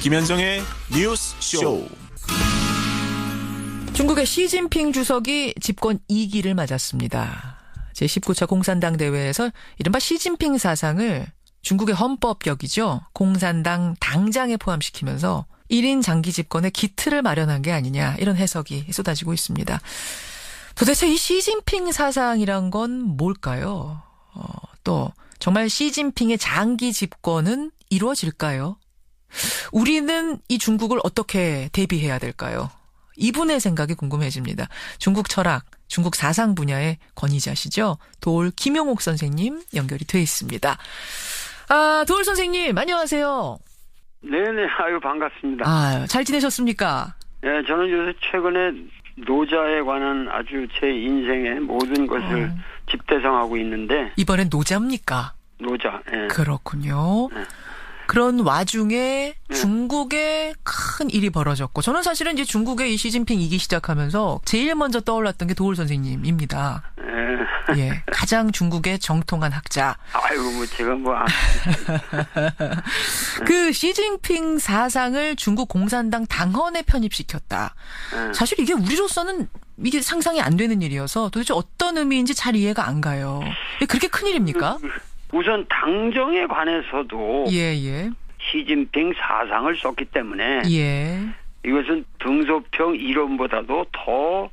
김현정의 뉴스 쇼. 중국의 시진핑 주석이 집권 2기를 맞았습니다. 제19차 공산당 대회에서 이른바 시진핑 사상을 중국의 헌법격이죠. 공산당 당장에 포함시키면서 1인 장기 집권의 기틀을 마련한 게 아니냐, 이런 해석이 쏟아지고 있습니다. 도대체 이 시진핑 사상이란 건 뭘까요? 또 정말 시진핑의 장기 집권은 이루어질까요? 우리는 이 중국을 어떻게 대비해야 될까요? 이분의 생각이 궁금해집니다. 중국 철학, 중국 사상 분야의 권위자시죠. 도올 김용옥 선생님 연결이 돼 있습니다. 도올 선생님 안녕하세요. 네네, 아유 반갑습니다. 잘 지내셨습니까? 네, 저는 요새 최근에 노자에 관한 아주 제 인생의 모든 것을 집대성하고 있는데. 이번엔 노자입니까? 노자. 예. 그렇군요. 네. 그런 와중에 중국에 큰 일이 벌어졌고, 저는 사실은 이제 중국의 이 시진핑 2기 시작하면서 제일 먼저 떠올랐던 게 도올 선생님입니다. 예, 가장 중국의 정통한 학자. 아이고, 뭐 제가 그 시진핑 사상을 중국 공산당 당헌에 편입시켰다. 사실 이게 우리로서는 이게 상상이 안 되는 일이어서 도대체 어떤 의미인지 잘 이해가 안 가요. 그렇게 큰 일입니까? 우선 당정에 관해서도 예. 시진핑 사상을 썼기 때문에 예. 이것은 등소평 이론보다도 더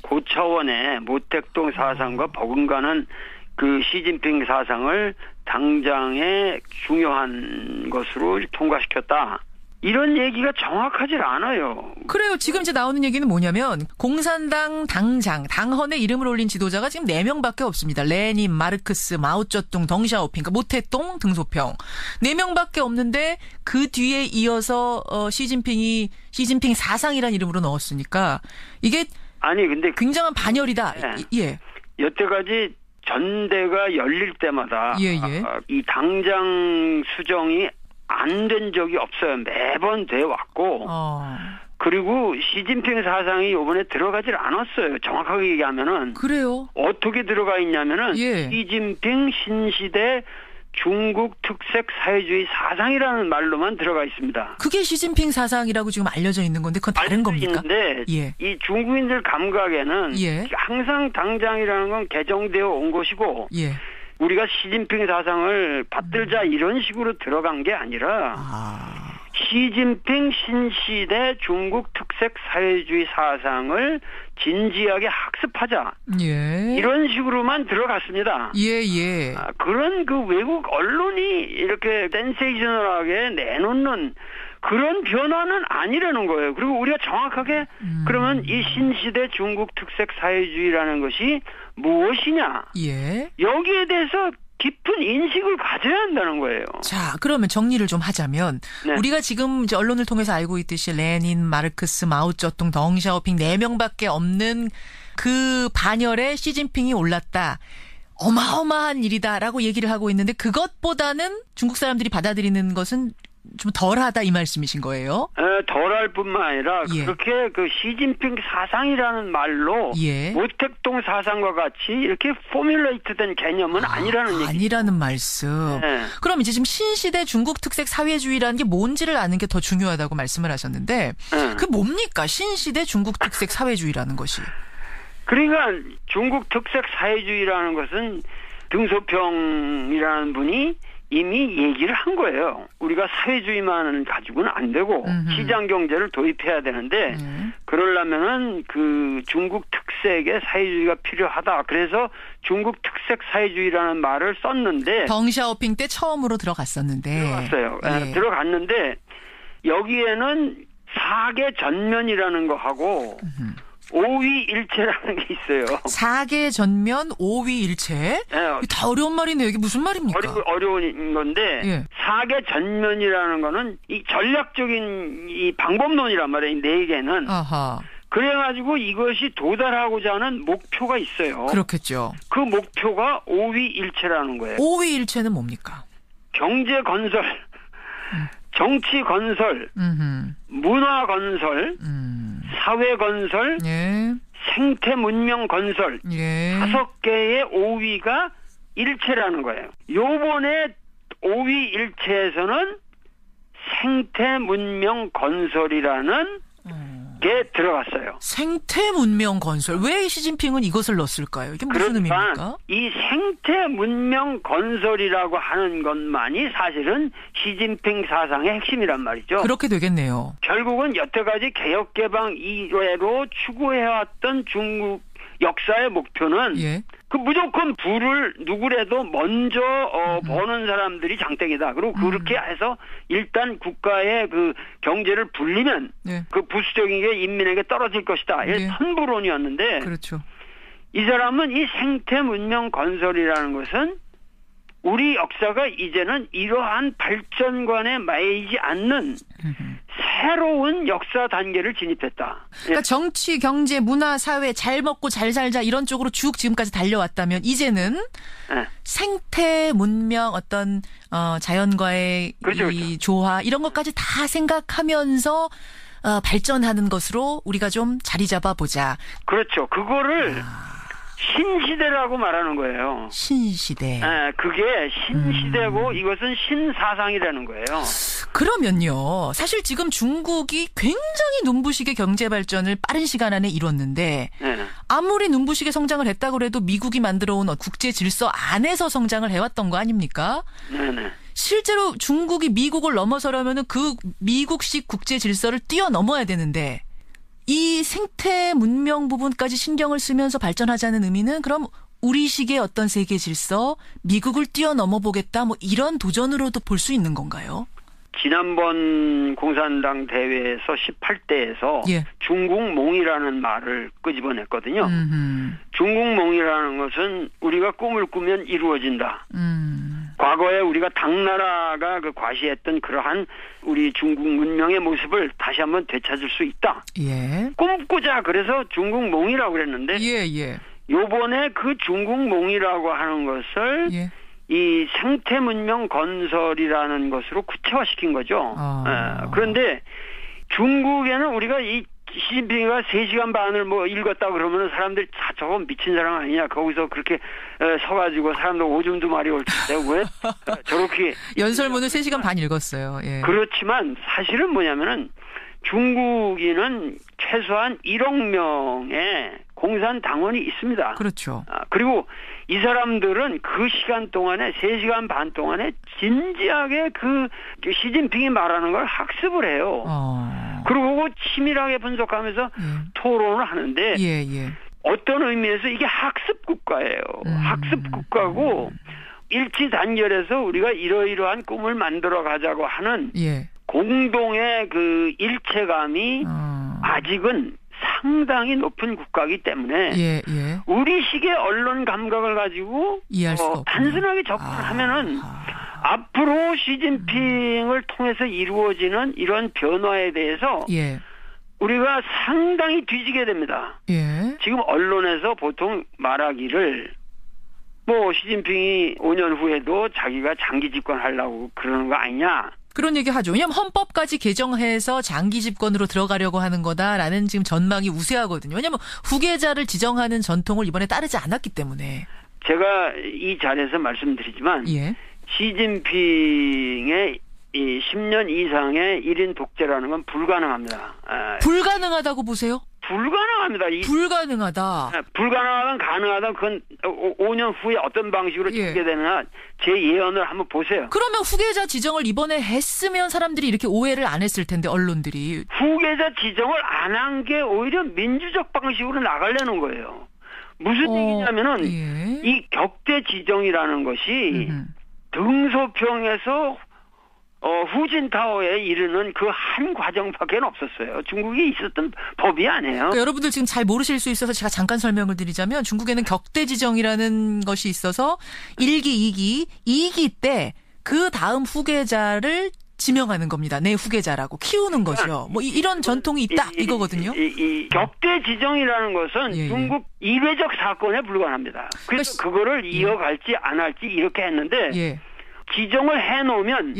고차원의 모택동 사상과 버금가는 그 시진핑 사상을 당장의 중요한 것으로 통과시켰다. 이런 얘기가 정확하질 않아요. 그래요. 지금 이제 나오는 얘기는 뭐냐면 공산당 당장, 당헌에 이름을 올린 지도자가 지금 4명밖에 없습니다. 레닌, 마르크스, 마오쩌둥, 덩샤오핑, 그러니까 모택동, 등소평. 4명밖에 없는데 그 뒤에 이어서 시진핑이 시진핑 사상이라는 이름으로 넣었으니까 이게 근데 굉장한 반열이다. 네. 예. 여태까지 전대가 열릴 때마다 이 당장 수정이 안 된 적이 없어요. 매번 돼 왔고. 그리고 시진핑 사상이 이번에 들어가질 않았어요. 정확하게 얘기하면은. 그래요? 어떻게 들어가 있냐면은 시진핑 신시대 중국 특색 사회주의 사상이라는 말로만 들어가 있습니다. 그게 시진핑 사상이라고 지금 알려져 있는 건데 그건 다른 겁니까? 있는데 이 중국인들 감각에는 항상 당장이라는 건 개정되어 온 것이고 우리가 시진핑 사상을 받들자 이런 식으로 들어간 게 아니라 시진핑 신시대 중국 특색 사회주의 사상을 진지하게 학습하자. 이런 식으로만 들어갔습니다. 그런 그 외국 언론이 이렇게 센세이셔널하게 내놓는 그런 변화는 아니라는 거예요. 그리고 우리가 정확하게 그러면 이 신시대 중국 특색 사회주의라는 것이 무엇이냐. 여기에 대해서 깊은 인식을 가져야 한다는 거예요. 자, 그러면 정리를 좀 하자면 우리가 지금 이제 언론을 통해서 알고 있듯이 레닌, 마르크스, 마오쩌둥, 덩샤오핑 4명밖에 없는 그 반열에 시진핑이 올랐다. 어마어마한 일이다라고 얘기를 하고 있는데 그것보다는 중국 사람들이 받아들이는 것은 좀 덜하다 이 말씀이신 거예요? 덜할 뿐만 아니라 그렇게 그 시진핑 사상이라는 말로 모택동 사상과 같이 이렇게 포뮬레이트된 개념은 아니라는 얘기죠. 아니라는 말씀. 그럼 이제 지금 신시대 중국 특색 사회주의라는 게 뭔지를 아는 게 더 중요하다고 말씀을 하셨는데 그 뭡니까? 신시대 중국 특색 사회주의라는 것이. 그러니까 중국 특색 사회주의라는 것은 등소평이라는 분이 이미 얘기를 한 거예요. 우리가 사회주의만 가지고는 안 되고 시장 경제를 도입해야 되는데 그러려면은 그 중국 특색의 사회주의가 필요하다. 그래서 중국 특색 사회주의라는 말을 썼는데 덩샤오핑 때 처음으로 들어갔었는데 들어갔는데 여기에는 사계 전면이라는 거 하고 오위일체라는 게 있어요. 사계 전면 오위일체? 다 어려운 말이네요. 이게 무슨 말입니까? 어려운 건데 사계 전면이라는 거는 이 전략적인 이 방법론이란 말이에요. 이 4개는. 그래가지고 이것이 도달하고자 하는 목표가 있어요. 그렇겠죠. 그 목표가 오위일체라는 거예요. 오위일체는 뭡니까? 경제 건설, 정치 건설, 문화 건설, 사회 건설, 생태 문명 건설 5개의 오위가 일체라는 거예요. 요번에 오위 일체에서는 생태 문명 건설이라는 게 들어갔어요. 생태 문명 건설. 왜 시진핑은 이것을 넣었을까요? 이게 무슨 의미입니까? 이 생태 문명 건설이라고 하는 것만이 사실은 시진핑 사상의 핵심이란 말이죠. 그렇게 되겠네요. 결국은 여태까지 개혁개방 이외로 추구해왔던 중국 역사의 목표는 예. 그 무조건 부를 누구라도 먼저 버는 사람들이 장땡이다. 그리고 그렇게 해서 일단 국가의 그 경제를 불리면 예. 그 부수적인 게 인민에게 떨어질 것이다. 이게 예. 선부론이었는데 그렇죠. 이 사람은 이 생태 문명 건설이라는 것은 우리 역사가 이제는 이러한 발전관에 매이지 않는 새로운 역사 단계를 진입했다. 그러니까 정치, 경제, 문화, 사회 잘 먹고 잘 살자 이런 쪽으로 쭉 지금까지 달려왔다면 이제는 생태 문명 어떤 자연과의 그렇죠, 이 그렇죠. 조화 이런 것까지 다 생각하면서 발전하는 것으로 우리가 좀 자리 잡아보자. 그렇죠. 그거를 신시대라고 말하는 거예요. 신시대. 그게 신시대고 이것은 신사상이라는 거예요. 그러면요. 사실 지금 중국이 굉장히 눈부시게 경제 발전을 빠른 시간 안에 이뤘는데 아무리 눈부시게 성장을 했다고 해도 미국이 만들어온 국제 질서 안에서 성장을 해왔던 거 아닙니까? 네네. 실제로 중국이 미국을 넘어서려면 그 미국식 국제 질서를 뛰어넘어야 되는데 이 생태 문명 부분까지 신경을 쓰면서 발전하자는 의미는 그럼 우리식의 어떤 세계 질서, 미국을 뛰어넘어 보겠다 뭐 이런 도전으로도 볼 수 있는 건가요? 지난번 공산당 대회에서 18대에서 예. 중국몽이라는 말을 끄집어냈거든요. 중국몽이라는 것은 우리가 꿈을 꾸면 이루어진다. 과거에 우리가 당나라가 그 과시했던 그러한 우리 중국 문명의 모습을 다시 한번 되찾을 수 있다. 예. 꿈꾸자. 그래서 중국몽이라고 그랬는데 예. 요번에 그 중국몽이라고 하는 것을 예. 이 생태 문명 건설이라는 것으로 구체화시킨 거죠. 그런데 중국에는 우리가 이 시진핑이가 3시간 반을 뭐 읽었다 그러면 사람들이 다 저건 미친 사람 아니냐. 거기서 그렇게 서가지고 사람들 오줌 두 마리 올 텐데 왜 저렇게. 연설문을 3시간 반 읽었어요. 예. 그렇지만 사실은 뭐냐면은 중국인은 최소한 1억 명의 공산당원이 있습니다. 그렇죠. 그리고 이 사람들은 그 시간 동안에 3시간 반 동안에 진지하게 그 시진핑이 말하는 걸 학습을 해요. 그리고 치밀하게 분석하면서 토론을 하는데 예. 어떤 의미에서 이게 학습 국가예요. 학습 국가고 일치 단결해서 우리가 이러이러한 꿈을 만들어 가자고 하는 공동의 그 일체감이 아직은 상당히 높은 국가이기 때문에 우리식의 언론 감각을 가지고 단순하게 접근하면은 앞으로 시진핑을 통해서 이루어지는 이런 변화에 대해서 우리가 상당히 뒤지게 됩니다. 지금 언론에서 보통 말하기를 뭐 시진핑이 5년 후에도 자기가 장기 집권하려고 그러는 거 아니냐. 그런 얘기 하죠. 왜냐하면 헌법까지 개정해서 장기 집권으로 들어가려고 하는 거다라는 지금 전망이 우세하거든요. 왜냐하면 후계자를 지정하는 전통을 이번에 따르지 않았기 때문에. 제가 이 자리에서 말씀드리지만 시진핑의 이 10년 이상의 1인 독재라는 건 불가능합니다. 불가능하다고 보세요? 불가능합니다. 불가능하다. 불가능하든 가능하든 그건 5년 후에 어떤 방식으로 되게 되느냐 제 예언을 한번 보세요. 그러면 후계자 지정을 이번에 했으면 사람들이 이렇게 오해를 안 했을 텐데 언론들이. 후계자 지정을 안 한 게 오히려 민주적 방식으로 나가려는 거예요. 무슨 얘기냐면은 이 격대 지정이라는 것이 등소평에서 후진타오에 이르는 그 한 과정밖에 없었어요. 중국에 있었던 법이 아니에요. 그러니까 여러분들 지금 잘 모르실 수 있어서 제가 잠깐 설명을 드리자면 중국에는 격대 지정이라는 것이 있어서 1기, 2기, 2기 때 그 다음 후계자를 지명하는 겁니다. 내 후계자라고 키우는 거죠. 뭐 이런 전통이 있다 이거거든요. 이 격대 지정이라는 것은 중국 이례적 사건에 불과합니다. 그래서 그거를 이어갈지 안 할지 이렇게 했는데 지정을 해놓으면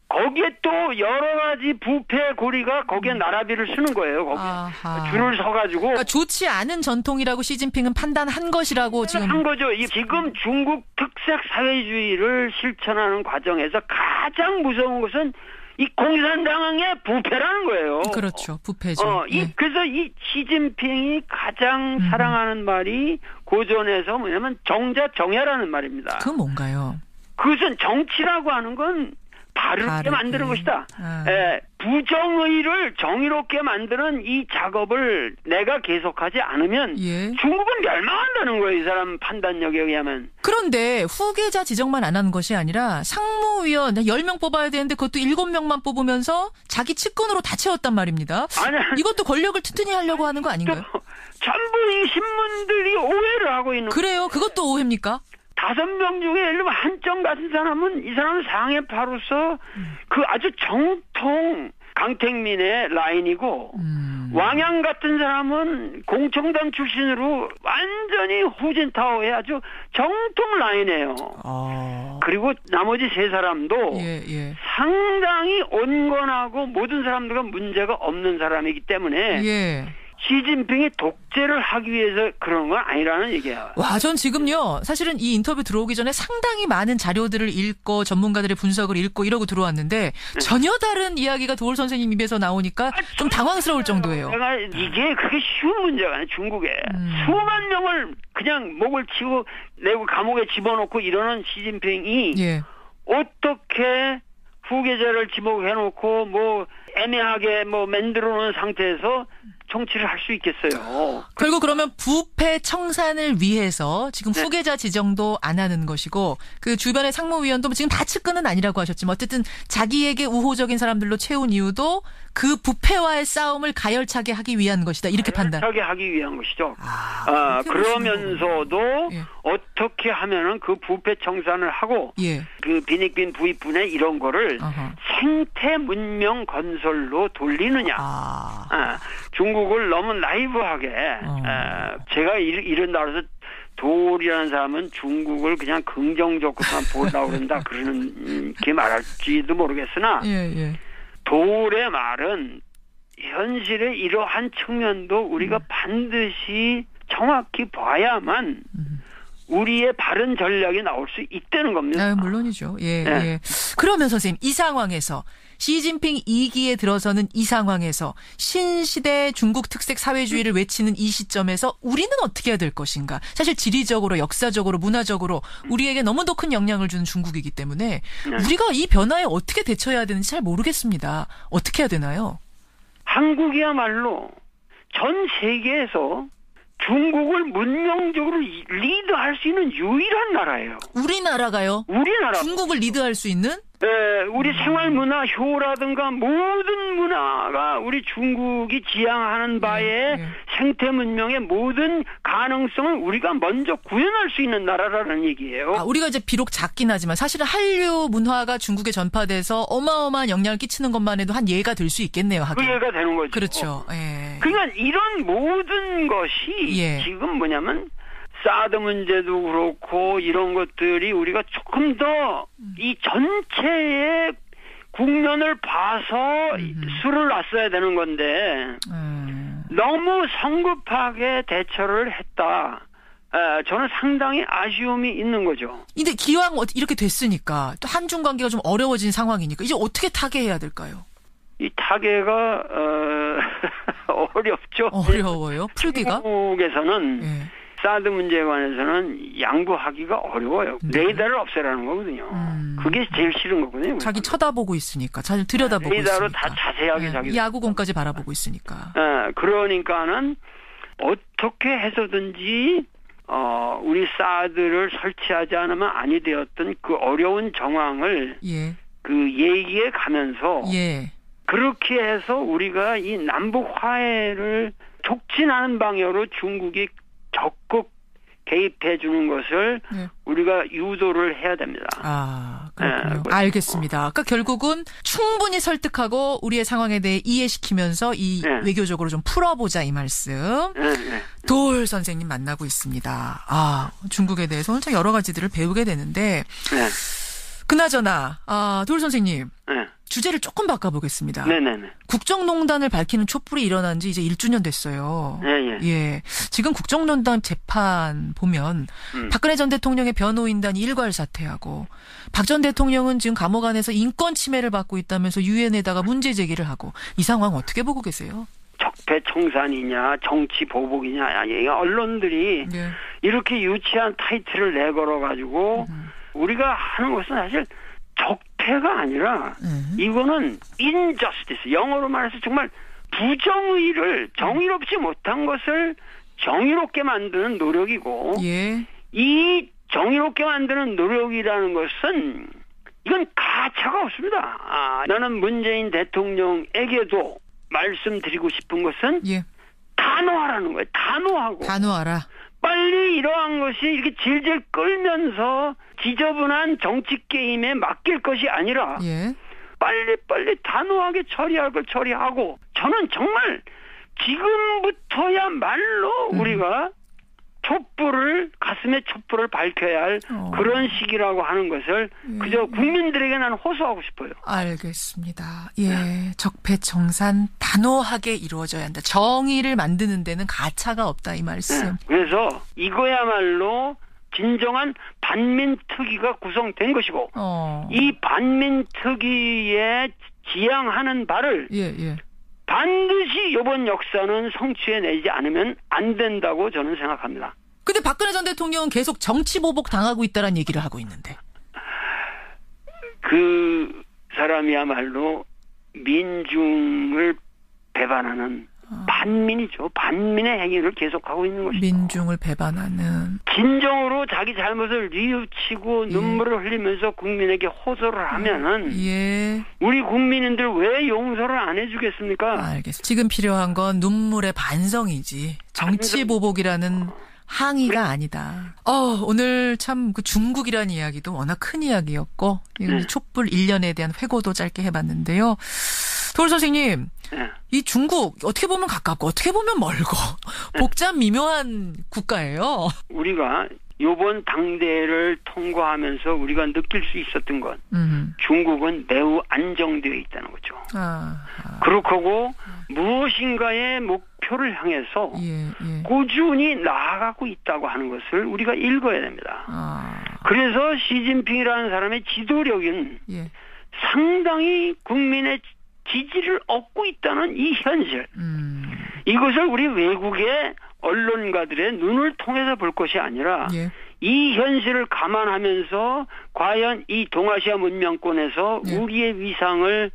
거기에 또 여러 가지 부패 고리가 거기에 나라비를 쓰는 거예요. 거기 줄을 서가지고. 그러니까 좋지 않은 전통이라고 시진핑은 판단한 것이라고 지금. 한 거죠. 지금 중국 특색 사회주의를 실천하는 과정에서 가장 무서운 것은 이 공산당의 부패라는 거예요. 그렇죠. 부패죠. 그래서 이 시진핑이 가장 사랑하는 말이 고전에서 뭐냐면 정자정야라는 말입니다. 그건 뭔가요? 그것은 정치라고 하는 건 바르게 만드는 것이다. 부정의를 정의롭게 만드는 이 작업을 내가 계속하지 않으면 중국은 멸망한다는 거예요. 이 사람 판단력에 의하면. 그런데 후계자 지정만 안 하는 것이 아니라 상무위원 10명 뽑아야 되는데 그것도 7명만 뽑으면서 자기 측근으로 다 채웠단 말입니다. 아니, 이것도 권력을 튼튼히 하려고 하는 거 아닌가요? 전부 이 신문들이 오해를 하고 있는 그래요? 그것도 오해입니까? 5명 중에 예를 들면 한정 같은 사람은 이 사람은 상해파로서 그 아주 정통 강택민의 라인이고 왕양 같은 사람은 공청당 출신으로 완전히 후진타오의 아주 정통 라인이에요. 그리고 나머지 3사람도 상당히 온건하고 모든 사람들과 문제가 없는 사람이기 때문에 시진핑이 독재를 하기 위해서 그런 건 아니라는 얘기야. 와, 전 지금요. 사실은 이 인터뷰 들어오기 전에 상당히 많은 자료들을 읽고 전문가들의 분석을 읽고 이러고 들어왔는데 전혀 다른 이야기가 도올 선생님 입에서 나오니까 좀 당황스러울 정도예요. 내가 이게 그렇게 쉬운 문제가 아니에요. 중국에. 수만 명을 그냥 목을 치고 내고 감옥에 집어넣고 이러는 시진핑이 어떻게 후계자를 지목해놓고 뭐 애매하게 뭐 만들어 놓은 상태에서 정치를 할 수 있겠어요. 결국 그러면 부패 청산을 위해서 지금 후계자 지정도 안 하는 것이고 그 주변의 상무위원도 지금 다 측근은 아니라고 하셨지만 어쨌든 자기에게 우호적인 사람들로 채운 이유도 그 부패와의 싸움을 가열차게 하기 위한 것이다. 이렇게 판단. 가열차게 하기 위한 것이죠. 그러면서도 어떻게 하면은 그 부패 청산을 하고 그 빈익빈 부익분의 이런 거를 생태 문명 건설로 돌리느냐. 중국을 너무 나이브하게 제가 이런다 그래서 도울이라는 사람은 중국을 그냥 긍정적으로만 보려고 그런다 그렇게 말할지도 모르겠으나 도울의 말은 현실의 이러한 측면도 우리가 반드시 정확히 봐야만 우리의 바른 전략이 나올 수 있다는 겁니다. 물론이죠. 그러면 선생님 이 상황에서 시진핑 2기에 들어서는 이 상황에서 신시대 중국 특색 사회주의를 외치는 이 시점에서 우리는 어떻게 해야 될 것인가. 사실 지리적으로 역사적으로 문화적으로 우리에게 너무도 큰 영향을 주는 중국이기 때문에 우리가 이 변화에 어떻게 대처해야 되는지 잘 모르겠습니다. 어떻게 해야 되나요? 한국이야말로 전 세계에서 중국을 문명적으로 리드할 수 있는 유일한 나라예요. 우리나라가요? 우리나라. 중국을 리드할 수 있는? 우리 생활문화, 효라든가 모든 문화가 우리 중국이 지향하는 바에 생태문명의 모든 가능성을 우리가 먼저 구현할 수 있는 나라라는 얘기예요. 우리가 이제 비록 작긴 하지만 사실은 한류 문화가 중국에 전파돼서 어마어마한 영향을 끼치는 것만 해도 한 예가 될 수 있겠네요. 하긴. 그 예가 되는 거죠. 그렇죠. 그러니까 이런 모든 것이 지금 뭐냐면 사드 문제도 그렇고 이런 것들이 우리가 조금 더 이 전체의 국면을 봐서 수를 놨어야 되는 건데 너무 성급하게 대처를 했다. 저는 상당히 아쉬움이 있는 거죠. 근데 기왕 이렇게 됐으니까 또 한중 관계가 좀 어려워진 상황이니까 이제 어떻게 타개해야 될까요? 이 타개가 어렵죠. 어려워요? 풀기가? 중국에서는 사드 문제에 관해서는 양보하기가 어려워요. 레이더를 없애라는 거거든요. 그게 제일 싫은 거거든요. 자기 쳐다보고 있으니까, 잘 들여다보고 레이더로 있으니까. 다 자세하게 자기. 야구공까지 바라보고 있으니까. 그러니까는 어떻게 해서든지 우리 사드를 설치하지 않으면 아니 되었던 그 어려운 정황을 그 얘기해 가면서 그렇게 해서 우리가 이 남북 화해를 촉진하는 방향으로 중국이 적극 개입해 주는 것을 우리가 유도를 해야 됩니다. 그렇군요. 알겠습니다. 그러니까 결국은 충분히 설득하고 우리의 상황에 대해 이해시키면서 이 외교적으로 좀 풀어보자 이 말씀. 도올 선생님 만나고 있습니다. 중국에 대해서 참 여러 가지들을 배우게 되는데 그나저나 도올 선생님 주제를 조금 바꿔보겠습니다. 네네네. 국정농단을 밝히는 촛불이 일어난 지 이제 1주년 됐어요. 예. 예. 지금 국정농단 재판 보면 박근혜 전 대통령의 변호인단이 일괄 사퇴하고 박 전 대통령은 지금 감옥 안에서 인권 침해를 받고 있다면서 유엔에다가 문제 제기를 하고 이 상황 어떻게 보고 계세요? 적폐청산이냐 정치 보복이냐 언론들이 네. 이렇게 유치한 타이틀을 내걸어가지고 우리가 하는 것은 사실 적폐가 아니라 이거는 injustice, 영어로 말해서 정말 부정의를 정의롭지 못한 것을 정의롭게 만드는 노력이고 예. 이 정의롭게 만드는 노력이라는 것은 이건 가차가 없습니다. 나는 문재인 대통령에게도 말씀드리고 싶은 것은 예. 단호하라는 거예요. 단호하라. 빨리 이러한 것이 이렇게 질질 끌면서 지저분한 정치 게임에 맡길 것이 아니라 예. 빨리 단호하게 처리할 걸 처리하고 저는 정말 지금부터야말로 우리가 가슴에 촛불을 밝혀야 할 그런 시기라고 하는 것을 그저 국민들에게 나는 호소하고 싶어요. 알겠습니다. 예, 적폐청산 단호하게 이루어져야 한다. 정의를 만드는 데는 가차가 없다 이 말씀. 네. 그래서 이거야말로 진정한 반민특위가 구성된 것이고 이 반민특위에 지향하는 바를 반드시 이번 역사는 성취해내지 않으면 안 된다고 저는 생각합니다. 근데 박근혜 전 대통령은 계속 정치보복 당하고 있다는 얘기를 하고 있는데. 그 사람이야말로 민중을 배반하는 반민이죠. 반민의 행위를 계속하고 있는 것이죠. 민중을 배반하는. 진정으로 자기 잘못을 뉘우치고 눈물을 흘리면서 국민에게 호소를 하면은 우리 국민인들 왜 용서를 안 해주겠습니까? 알겠습니다. 지금 필요한 건 눈물의 반성이지. 정치보복이라는 항의가 아니다. 오늘 참 그 중국이라는 이야기도 워낙 큰 이야기였고 촛불 1년에 대한 회고도 짧게 해봤는데요. 도울 선생님, 이 중국 어떻게 보면 가깝고 어떻게 보면 멀고 복잡 미묘한 국가예요. 우리가 이번 당대를 통과하면서 우리가 느낄 수 있었던 건 중국은 매우 안정되어 있다는 거죠. 그렇고 무엇인가의 목표를 향해서 꾸준히 나아가고 있다고 하는 것을 우리가 읽어야 됩니다. 그래서 시진핑이라는 사람의 지도력은 상당히 국민의 지지를 얻고 있다는 이 현실. 이것을 우리 외국의 언론가들의 눈을 통해서 볼 것이 아니라 이 현실을 감안하면서 과연 이 동아시아 문명권에서 우리의 위상을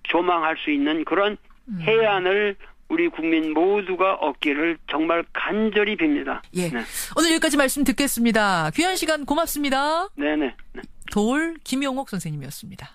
조망할 수 있는 그런 해안을 우리 국민 모두가 얻기를 정말 간절히 빕니다. 네. 오늘 여기까지 말씀 듣겠습니다. 귀한 시간 고맙습니다. 네네. 도울 김용옥 선생님이었습니다.